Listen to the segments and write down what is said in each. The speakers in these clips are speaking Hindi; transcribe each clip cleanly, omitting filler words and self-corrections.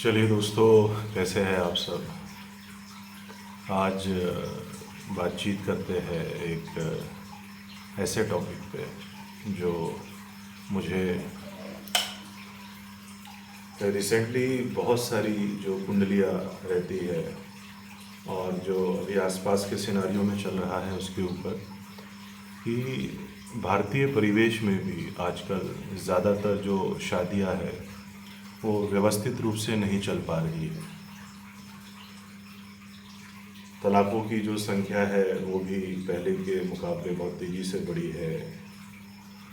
चलिए दोस्तों, कैसे हैं आप सब। आज बातचीत करते हैं एक ऐसे टॉपिक पे जो मुझे रिसेंटली बहुत सारी जो कुंडलियाँ रहती है और जो अभी आसपास के सिनारियों में चल रहा है उसके ऊपर कि भारतीय परिवेश में भी आजकल ज़्यादातर जो शादियां हैं वो व्यवस्थित रूप से नहीं चल पा रही है। तलाक़ों की जो संख्या है वो भी पहले के मुकाबले बहुत तेज़ी से बढ़ी है।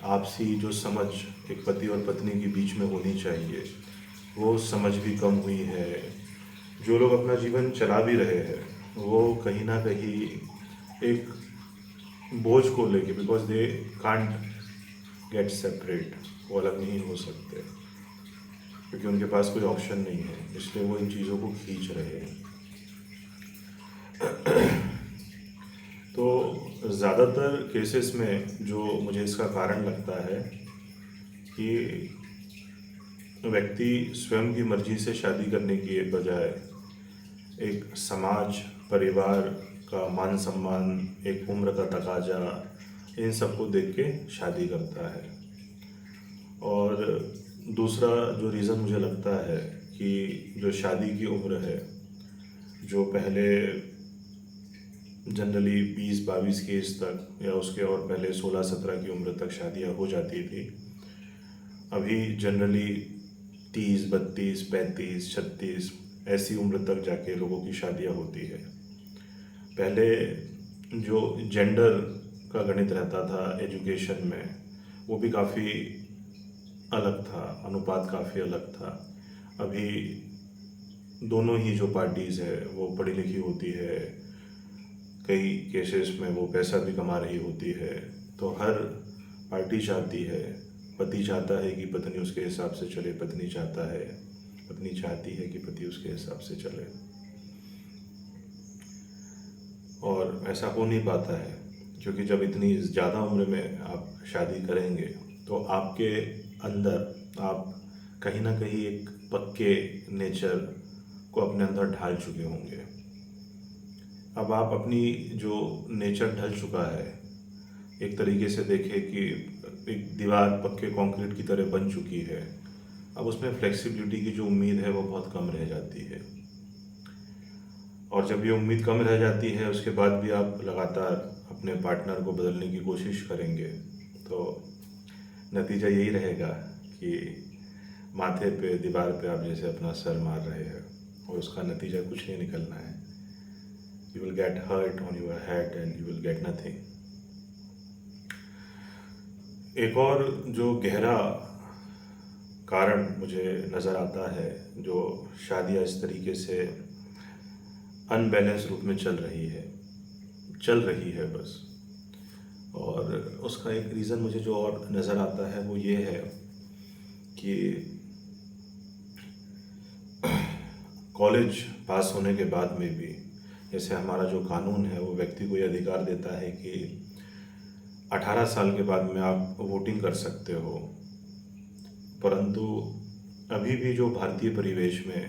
आपसी जो समझ एक पति और पत्नी के बीच में होनी चाहिए वो समझ भी कम हुई है। जो लोग अपना जीवन चला भी रहे हैं वो कहीं ना कहीं एक बोझ को लेके, because they can't get separate, वो अलग नहीं हो सकते क्योंकि उनके पास कोई ऑप्शन नहीं है, इसलिए वो इन चीज़ों को खींच रहे हैं। तो ज़्यादातर केसेस में जो मुझे इसका कारण लगता है कि व्यक्ति स्वयं की मर्ज़ी से शादी करने की बजाय एक समाज, परिवार का मान सम्मान, एक उम्र का तकाजा, इन सबको देख के शादी करता है। और दूसरा जो रीज़न मुझे लगता है कि जो शादी की उम्र है, जो पहले जनरली 20-22 की एज तक या उसके और पहले 16-17 की उम्र तक शादियां हो जाती थी, अभी जनरली 30, 32, 35, 36 ऐसी उम्र तक जाके लोगों की शादियां होती है। पहले जो जेंडर का गणित रहता था एजुकेशन में, वो भी काफ़ी अलग था, अनुपात काफ़ी अलग था। अभी दोनों ही जो पार्टीज़ है वो पढ़ी लिखी होती है, कई केसेस में वो पैसा भी कमा रही होती है, तो हर पार्टी चाहती है, पति चाहता है कि पत्नी उसके हिसाब से चले, पत्नी चाहती है कि पति उसके हिसाब से चले। और ऐसा हो नहीं पाता है क्योंकि जब इतनी ज़्यादा उम्र में आप शादी करेंगे तो आपके अंदर आप कहीं ना कहीं एक पक्के नेचर को अपने अंदर ढाल चुके होंगे। अब आप अपनी जो नेचर ढल चुका है, एक तरीके से देखें कि एक दीवार पक्के कंक्रीट की तरह बन चुकी है, अब उसमें फ्लेक्सिबिलिटी की जो उम्मीद है वो बहुत कम रह जाती है। और जब ये उम्मीद कम रह जाती है उसके बाद भी आप लगातार अपने पार्टनर को बदलने की कोशिश करेंगे तो नतीजा यही रहेगा कि माथे पे, दीवार पे आप जैसे अपना सर मार रहे हैं और उसका नतीजा कुछ नहीं निकलना है। You will get hurt on your head and you will get nothing. एक और जो गहरा कारण मुझे नज़र आता है, जो शादियाँ इस तरीके से अनबैलेंस रूप में चल रही है बस। और उसका एक रीज़न मुझे जो और नज़र आता है वो ये है कि कॉलेज पास होने के बाद में भी, जैसे हमारा जो कानून है वो व्यक्ति को ये अधिकार देता है कि 18 साल के बाद में आप वोटिंग कर सकते हो, परंतु अभी भी जो भारतीय परिवेश में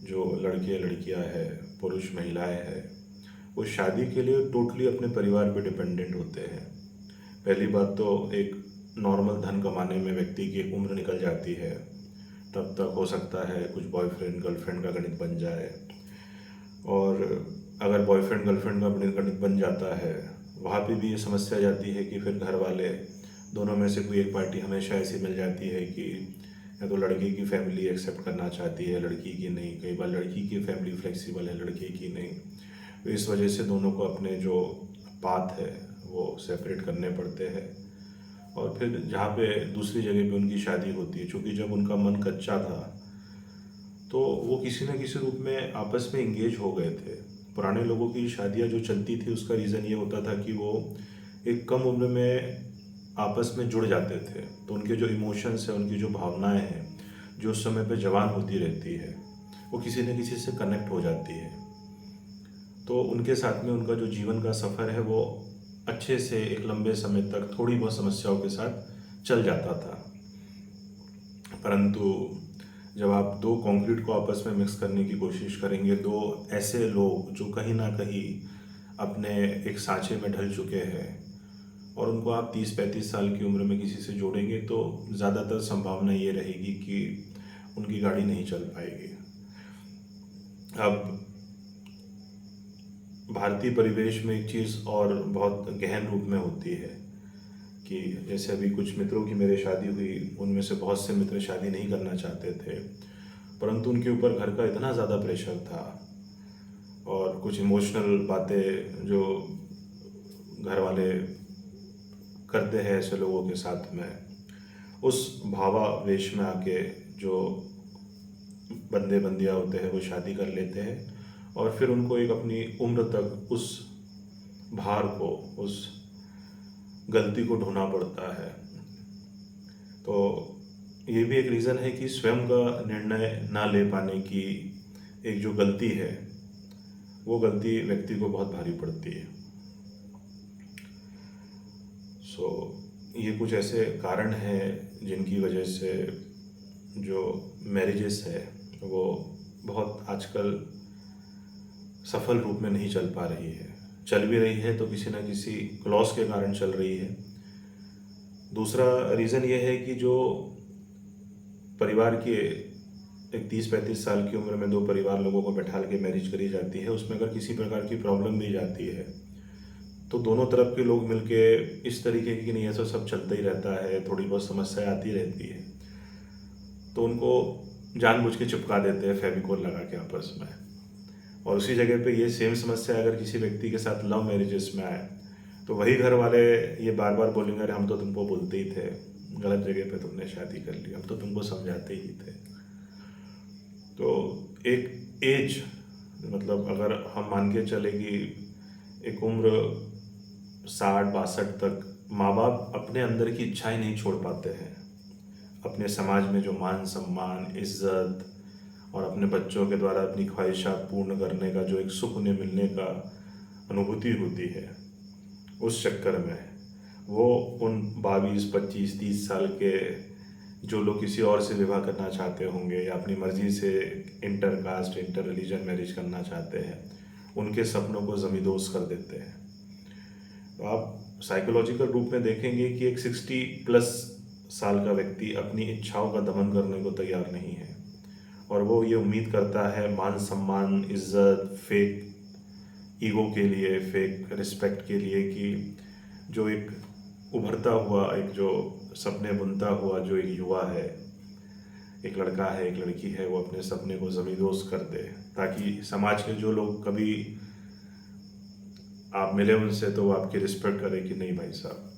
जो लड़के लड़कियां हैं, पुरुष महिलाएं हैं, वो शादी के लिए टोटली अपने परिवार पे डिपेंडेंट होते हैं। पहली बात तो एक नॉर्मल धन कमाने में व्यक्ति की एक उम्र निकल जाती है, तब तक हो सकता है कुछ बॉयफ्रेंड गर्लफ्रेंड का गणित बन जाए। और अगर बॉयफ्रेंड गर्लफ्रेंड का गणित बन जाता है, वहाँ पे भी ये समस्या आ जाती है कि फिर घर वाले दोनों में से कोई एक पार्टी हमेशा ऐसी मिल जाती है कि या तो लड़की की फैमिली एक्सेप्ट करना चाहती है, लड़की की नहीं। कई बार लड़की की फैमिली फ्लेक्सिबल है, लड़के की नहीं। तो इस वजह से दोनों को अपने जो पाथ है वो सेपरेट करने पड़ते हैं। और फिर जहाँ पे दूसरी जगह पे उनकी शादी होती है, चूँकि जब उनका मन कच्चा था तो वो किसी न किसी रूप में आपस में इंगेज हो गए थे। पुराने लोगों की शादियाँ जो चलती थी उसका रीज़न ये होता था कि वो एक कम उम्र में आपस में जुड़ जाते थे, तो उनके जो इमोशंस हैं, उनकी जो भावनाएं हैं, जो उस समय पे जवान होती रहती है, वो किसी न किसी से कनेक्ट हो जाती है। तो उनके साथ में उनका जो जीवन का सफ़र है वो अच्छे से एक लंबे समय तक थोड़ी बहुत समस्याओं के साथ चल जाता था। परंतु जब आप दो कंक्रीट को आपस में मिक्स करने की कोशिश करेंगे, दो ऐसे लोग जो कहीं ना कहीं अपने एक सांचे में ढल चुके हैं, और उनको आप 30-35 साल की उम्र में किसी से जोड़ेंगे, तो ज़्यादातर संभावना ये रहेगी कि उनकी गाड़ी नहीं चल पाएगी। अब भारतीय परिवेश में एक चीज़ और बहुत गहन रूप में होती है कि जैसे अभी कुछ मित्रों की मेरे शादी हुई, उनमें से बहुत से मित्र शादी नहीं करना चाहते थे, परंतु उनके ऊपर घर का इतना ज़्यादा प्रेशर था और कुछ इमोशनल बातें जो घर वाले करते हैं ऐसे लोगों के साथ में, उस भावावेश में आके जो बंदे बंदियाँ होते हैं वो शादी कर लेते हैं, और फिर उनको एक अपनी उम्र तक उस भार को, उस गलती को ढोना पड़ता है। तो ये भी एक रीज़न है कि स्वयं का निर्णय ना ले पाने की एक जो गलती है, वो गलती व्यक्ति को बहुत भारी पड़ती है। ये कुछ ऐसे कारण हैं जिनकी वजह से जो मैरिजेस है वो बहुत आजकल सफल रूप में नहीं चल पा रही है। चल भी रही है तो किसी ना किसी क्लॉज के कारण चल रही है। दूसरा रीज़न ये है कि जो परिवार के एक 30-35 साल की उम्र में दो परिवार लोगों को बैठा के मैरिज करी जाती है, उसमें अगर किसी प्रकार की प्रॉब्लम भी जाती है तो दोनों तरफ के लोग मिलके इस तरीके की नहीं, ऐसा सब चलता ही रहता है, थोड़ी बहुत समस्या आती रहती है, तो उनको जानबूझ के चिपका देते हैं फेविकोल लगा के आपस में। और उसी जगह पे ये सेम समस्या अगर किसी व्यक्ति के साथ लव मैरिजेस में आए तो वही घर वाले ये बार बार बोलेंगे, अरे हम तो तुमको बोलते ही थे, गलत जगह पे तुमने शादी कर ली, हम तो तुमको समझाते ही थे। तो एक एज, मतलब अगर हम मान के चले कि एक उम्र 60-62 तक माँ बाप अपने अंदर की इच्छाएं नहीं छोड़ पाते हैं, अपने समाज में जो मान सम्मान, इज्जत और अपने बच्चों के द्वारा अपनी ख्वाहिशात पूर्ण करने का जो एक सुख उन्हें मिलने का अनुभूति होती है, उस चक्कर में वो उन 22, 25, 30 साल के जो लोग किसी और से विवाह करना चाहते होंगे या अपनी मर्जी से inter caste, inter religion marriage करना चाहते हैं, उनके सपनों को ज़मींदोज़ कर देते हैं। तो आप साइकोलॉजिकल रूप में देखेंगे कि एक 60+ साल का व्यक्ति अपनी इच्छाओं का दमन करने को तैयार नहीं है, और वो ये उम्मीद करता है मान सम्मान, इज्जत, फेक ईगो के लिए, फेक रिस्पेक्ट के लिए कि जो एक उभरता हुआ, एक जो सपने बुनता हुआ जो एक युवा है, एक लड़का है, एक लड़की है, वो अपने सपने को ज़मींदोज़ कर दे, ताकि समाज के जो लोग कभी आप मिले उनसे तो वो आपकी रिस्पेक्ट करें कि नहीं भाई साहब।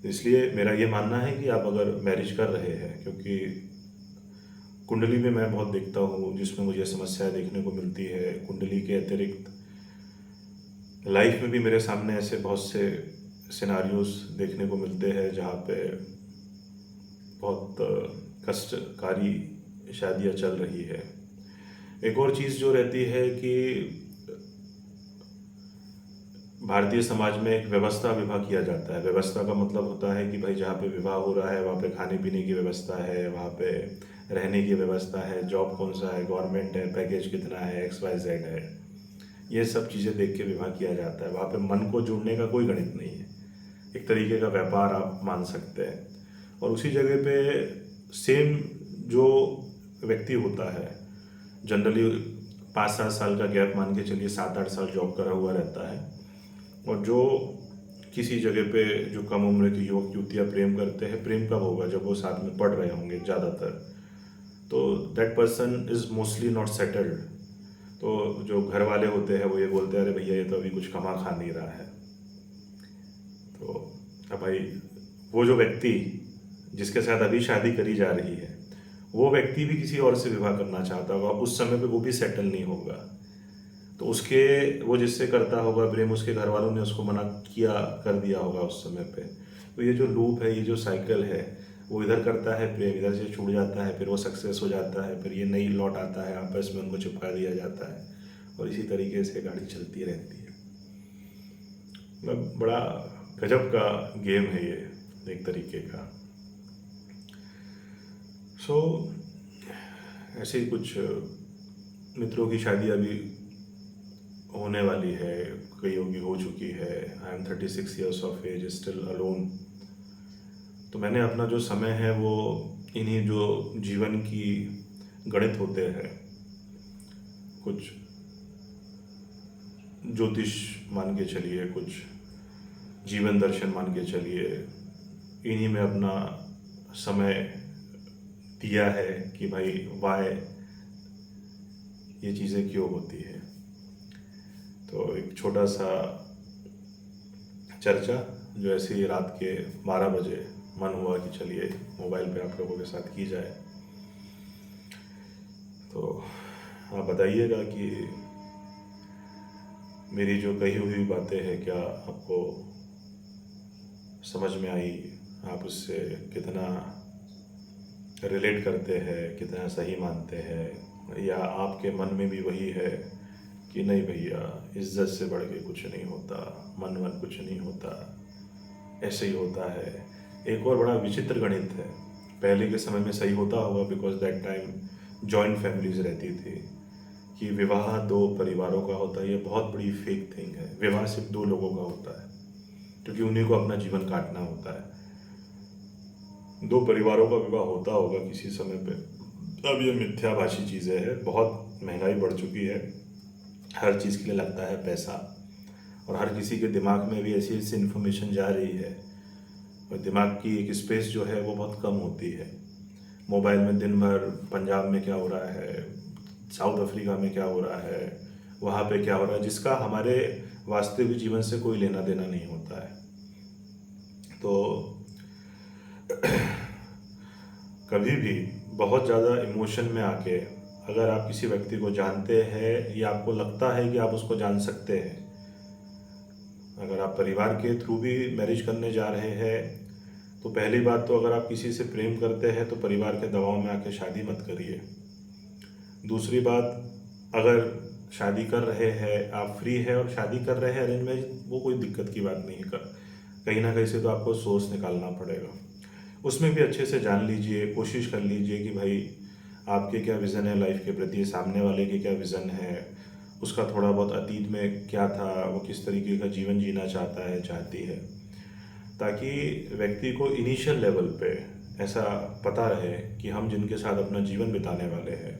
इसलिए मेरा ये मानना है कि आप अगर मैरिज कर रहे हैं, क्योंकि कुंडली में मैं बहुत देखता हूँ जिसमें मुझे समस्याएं देखने को मिलती है, कुंडली के अतिरिक्त लाइफ में भी मेरे सामने ऐसे बहुत से सिनारियोस देखने को मिलते हैं जहाँ पे बहुत कष्टकारी शादियाँ चल रही है। एक और चीज़ जो रहती है कि भारतीय समाज में एक व्यवस्था विवाह किया जाता है। व्यवस्था का मतलब होता है कि भाई जहाँ पे विवाह हो रहा है वहाँ पे खाने पीने की व्यवस्था है, वहाँ पे रहने की व्यवस्था है, जॉब कौन सा है, गवर्नमेंट है, पैकेज कितना है, XYZ है, ये सब चीज़ें देख के विवाह किया जाता है। वहाँ पे मन को जोड़ने का कोई गणित नहीं है, एक तरीके का व्यापार आप मान सकते हैं। और उसी जगह पे सेम जो व्यक्ति होता है, जनरली 5-7 साल का गैप मान के चलिए, 7-8 साल जॉब करा हुआ रहता है, और जो किसी जगह पे जो कम उम्र की युवक युवतियाँ प्रेम करते हैं, प्रेम कब होगा, जब वो साथ में पढ़ रहे होंगे ज़्यादातर, तो that person is mostly not settled. तो जो घर वाले होते हैं वो ये बोलते हैं, अरे भैया ये तो अभी कुछ कमा खा नहीं रहा है। तो अब भाई वो जो व्यक्ति जिसके साथ अभी शादी करी जा रही है, वो व्यक्ति भी किसी और से विवाह करना चाहता होगा, उस समय पे वो भी सेटल नहीं होगा, तो उसके वो जिससे करता होगा प्रेम, उसके घर वालों ने उसको मना किया, कर दिया होगा उस समय पे। तो ये जो लूप है, ये जो साइकिल है, वो इधर करता है प्रेम, इधर से छूट जाता है, फिर वो सक्सेस हो जाता है, फिर ये नई लौट आता है, आपस में उनको चिपका दिया जाता है, और इसी तरीके से गाड़ी चलती रहती है। मतलब बड़ा गजब का गेम है ये एक तरीके का। सो ऐसे ही कुछ मित्रों की शादी अभी होने वाली है, कईयों की हो चुकी है। I am 36 years of age, still alone. तो मैंने अपना जो समय है वो इन्हीं जो जीवन की गणित होते हैं, कुछ ज्योतिष मान के चलिए, कुछ जीवन दर्शन मान के चलिए, इन्हीं में अपना समय दिया है कि भाई वाय ये चीज़ें क्यों होती है। तो एक छोटा सा चर्चा जो ऐसे ही रात के 12 बजे मन हुआ कि चलिए मोबाइल पे आप लोगों के साथ की जाए। तो आप बताइएगा कि मेरी जो कही हुई बातें हैं क्या आपको समझ में आई, आप उससे कितना रिलेट करते हैं, कितना सही मानते हैं, या आपके मन में भी वही है कि नहीं भैया इज्जत से बढ़ के कुछ नहीं होता, मन कुछ नहीं होता, ऐसे ही होता है। एक और बड़ा विचित्र गणित है, पहले के समय में सही होता होगा because that time joint families रहती थी, कि विवाह दो परिवारों का होता है। ये बहुत बड़ी फेक थिंग है। विवाह सिर्फ दो लोगों का होता है क्योंकि उन्हीं को अपना जीवन काटना होता है। दो परिवारों का विवाह होता होगा किसी समय पे। अब ये मिथ्याभाषी चीज़ें हैं, बहुत महंगाई बढ़ चुकी है, हर चीज़ के लिए लगता है पैसा, और हर किसी के दिमाग में भी ऐसी ऐसी इन्फॉर्मेशन जा रही है, और दिमाग की एक स्पेस जो है वो बहुत कम होती है। मोबाइल में दिन भर पंजाब में क्या हो रहा है, साउथ अफ्रीका में क्या हो रहा है, वहाँ पे क्या हो रहा है, जिसका हमारे वास्तविक जीवन से कोई लेना देना नहीं होता है। तो कभी भी बहुत ज़्यादा इमोशन में आके अगर आप किसी व्यक्ति को जानते हैं या आपको लगता है कि आप उसको जान सकते हैं, अगर आप परिवार के थ्रू भी मैरिज करने जा रहे हैं, तो पहली बात तो अगर आप किसी से प्रेम करते हैं तो परिवार के दबाव में आके शादी मत करिए। दूसरी बात, अगर शादी कर रहे हैं, आप फ्री है और शादी कर रहे हैं अरेंज मैरिज, वो कोई दिक्कत की बात नहीं कर, कहीं ना कहीं से तो आपको सोर्स निकालना पड़ेगा। उसमें भी अच्छे से जान लीजिए, कोशिश कर लीजिए कि भाई आपके क्या विज़न है लाइफ के प्रति, सामने वाले के क्या विज़न है, उसका थोड़ा बहुत अतीत में क्या था, वो किस तरीके का जीवन जीना चाहता है, चाहती है, ताकि व्यक्ति को इनिशियल लेवल पे ऐसा पता रहे कि हम जिनके साथ अपना जीवन बिताने वाले हैं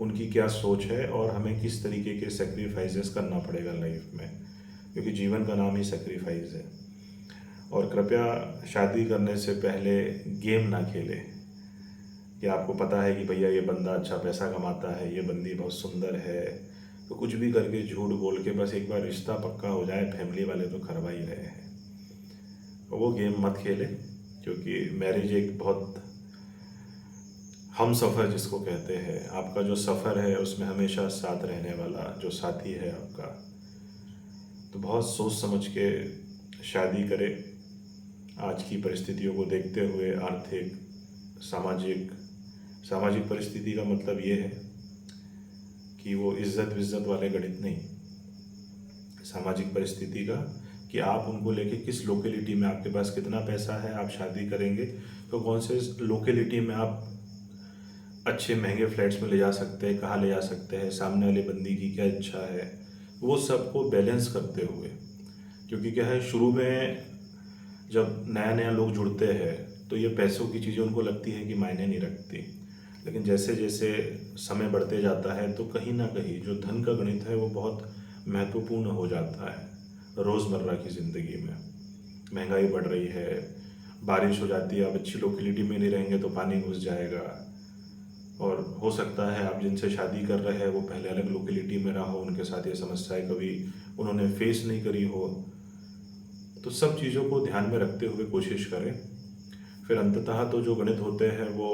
उनकी क्या सोच है और हमें किस तरीके के सेक्रीफाइसेस करना पड़ेगा लाइफ में, क्योंकि जीवन का नाम ही सेक्रीफाइस है। और कृपया शादी करने से पहले गेम ना खेलें कि आपको पता है कि भैया ये बंदा अच्छा पैसा कमाता है, ये बंदी बहुत सुंदर है, तो कुछ भी करके झूठ बोल के बस एक बार रिश्ता पक्का हो जाए, फैमिली वाले तो करवा ही रहे हैं, तो वो गेम मत खेलें। क्योंकि मैरिज एक बहुत हम सफ़र जिसको कहते हैं, आपका जो सफ़र है उसमें हमेशा साथ रहने वाला जो साथी है आपका, तो बहुत सोच समझ के शादी करें। आज की परिस्थितियों को देखते हुए आर्थिक, सामाजिक सामाजिक परिस्थिति का मतलब ये है कि वो इज्जत विज्जत वाले गणित नहीं, सामाजिक परिस्थिति का कि आप उनको लेके किस लोकेलिटी में, आपके पास कितना पैसा है, आप शादी करेंगे तो कौन से लोकेलिटी में आप अच्छे महंगे फ्लैट्स में ले जा सकते हैं, कहाँ ले जा सकते हैं, सामने वाले बंदी की क्या इच्छा है, वो सबको बैलेंस करते हुए। क्योंकि क्या है, शुरू में जब नया नया लोग जुड़ते हैं तो ये पैसों की चीज़ें उनको लगती है कि मायने नहीं रखती, लेकिन जैसे जैसे समय बढ़ते जाता है तो कहीं ना कहीं जो धन का गणित है वो बहुत महत्वपूर्ण हो जाता है। रोज़मर्रा की ज़िंदगी में महंगाई बढ़ रही है, बारिश हो जाती है, आप अच्छी लोकेलिटी में नहीं रहेंगे तो पानी घुस जाएगा, और हो सकता है आप जिनसे शादी कर रहे हैं वो पहले अलग लोकेलिटी में रहा हो, उनके साथ ये समस्याएं कभी उन्होंने फेस नहीं करी हो। तो सब चीज़ों को ध्यान में रखते हुए कोशिश करें। फिर अंततः तो जो गणित होते हैं वो,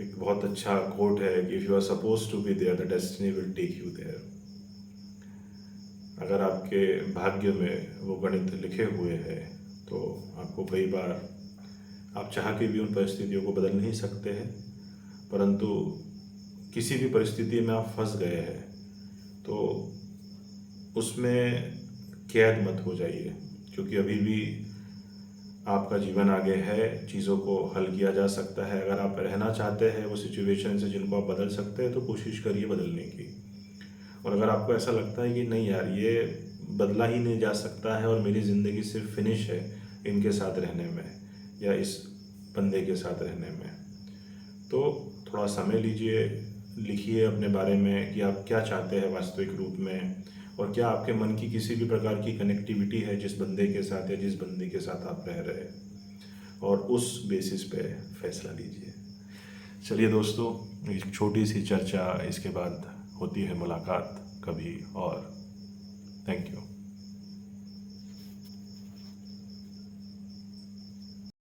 एक बहुत अच्छा कोट है कि if you are suppose to be there the destiny will take you there. अगर आपके भाग्य में वो गणित लिखे हुए हैं तो आपको कई बार आप चाह के भी उन परिस्थितियों को बदल नहीं सकते हैं, परंतु किसी भी परिस्थिति में आप फंस गए हैं तो उसमें कैद मत हो जाइए, क्योंकि अभी भी आपका जीवन आगे है, चीज़ों को हल किया जा सकता है। अगर आप रहना चाहते हैं वो सिचुएशन से जिनको आप बदल सकते हैं तो कोशिश करिए बदलने की। और अगर आपको ऐसा लगता है कि नहीं यार ये बदला ही नहीं जा सकता है और मेरी ज़िंदगी सिर्फ फिनिश है इनके साथ रहने में या इस बंदे के साथ रहने में, तो थोड़ा समय लीजिए, लिखिए अपने बारे में कि आप क्या चाहते हैं वास्तविक रूप में, और क्या आपके मन की किसी भी प्रकार की कनेक्टिविटी है जिस बंदे के साथ या जिस बंदी के साथ आप रह रहे हैं, और उस बेसिस पे फैसला लीजिए। चलिए दोस्तों, एक छोटी सी चर्चा, इसके बाद होती है मुलाकात कभी और। Thank you.